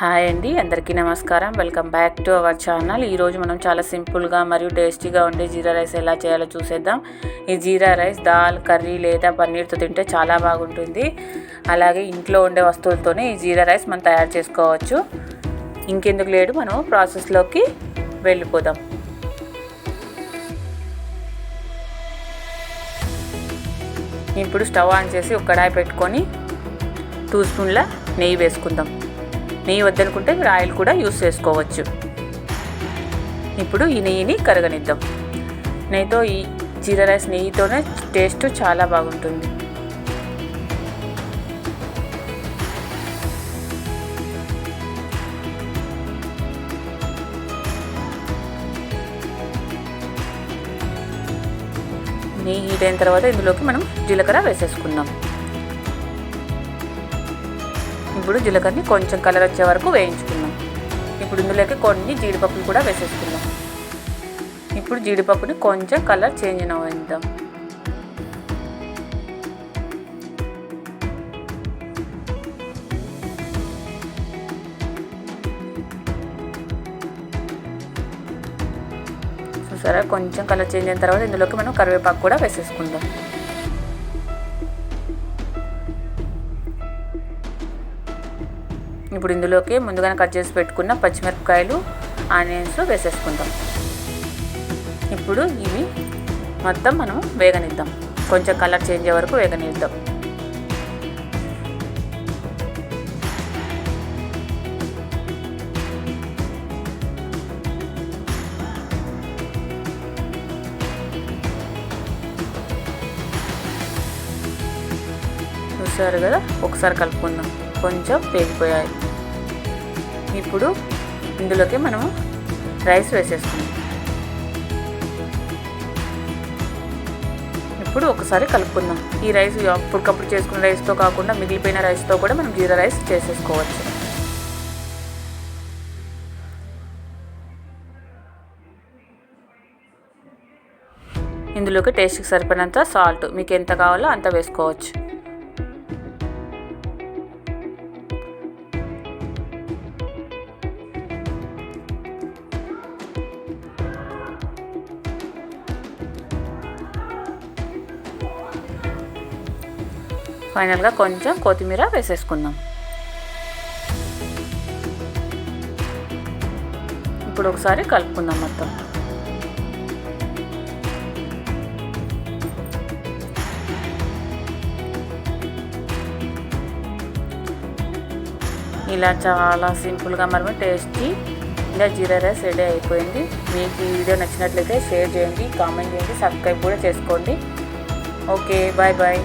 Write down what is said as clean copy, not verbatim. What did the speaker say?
Hi అండి, అందరికీ నమస్కారం. Welcome back to our channel. ఈరోజు మనం చాలా సింపుల్గా మరియు టేస్టీగా ఉండే జీరా రైస్ ఎలా చేయాలో చూసేద్దాం. ఈ జీరా రైస్ దాల్, కర్రీ లేదా పన్నీర్తో తింటే చాలా బాగుంటుంది. అలాగే ఇంట్లో ఉండే వస్తువులతోనే ఈ జీరా రైస్ మనం తయారు చేసుకోవచ్చు. ఇంకెందుకు లేడు, మనం ప్రాసెస్లోకి వెళ్ళిపోదాం. ఇప్పుడు స్టవ్ ఆన్ చేసి ఒక కడాయి పెట్టుకొని 2 స్పూన్ల నెయ్యి వేసుకుందాం. నెయ్యి వద్దనుకుంటే మీరు ఆయిల్ కూడా యూస్ చేసుకోవచ్చు. ఇప్పుడు ఈ నెయ్యిని కరగనిద్దాం. నెయ్యితో ఈ జీరా రైస్ నెయ్యితోనే టేస్ట్ చాలా బాగుంటుంది. నెయ్యి హీట్ అయిన తర్వాత ఇందులోకి మనం జీలకర్ర వేసేసుకుందాం. ఇప్పుడు జీలకర్రని కొంచెం కలర్ వచ్చే వరకు వేయించుకుందాం. ఇప్పుడు ఇందులోకి కొన్ని జీడిపప్పులు కూడా వేసేసుకుందాం. ఇప్పుడు జీడిపప్పుని కొంచెం కలర్ చేంజ్ అవ్వనిద్దాం. చూసారా, కొంచెం కలర్ చేంజ్ అయిన తర్వాత ఇందులోకి మనం కరివేపాకు కూడా వేసేసుకుందాం. ఇప్పుడు ఇందులోకి ముందుగానే కట్ చేసి పెట్టుకున్న పచ్చిమిరపకాయలు, ఆనియన్స్ వేసేసుకుందాం. ఇప్పుడు ఇవి మొత్తం మనం వేగనిద్దాం. కొంచెం కలర్ చేంజ్ అయ్యే వరకు వేగనిద్దాం. చూసారు కదా, ఒకసారి కలుపుకుందాం. కొంచెం వేగిపోయాయి. ఇప్పుడు ఇందులోకి మనము రైస్ వేసేసుకుందాం. ఇప్పుడు ఒకసారి కలుపుకుందాం. ఈ రైస్ అప్పటికప్పుడు చేసుకున్న రైస్తో కాకుండా మిగిలిపోయిన రైస్తో కూడా మనం జీరా రైస్ చేసేసుకోవచ్చు. ఇందులోకి టేస్ట్కి సరిపడినంత సాల్ట్ మీకు ఎంత కావాలో అంత వేసుకోవచ్చు. ఫైనల్గా కొంచెం కొత్తిమీర వేసేసుకుందాం. ఇప్పుడు ఒకసారి కలుపుకుందాం మొత్తం. ఇలా చాలా సింపుల్గా మరియు టేస్టీ ఇలా జీరా రైస్ రెడీ అయిపోయింది. మీకు ఈ వీడియో నచ్చినట్లయితే షేర్ చేయండి, కామెంట్ చేయండి, సబ్స్క్రైబ్ కూడా చేసుకోండి. Okay, bye bye.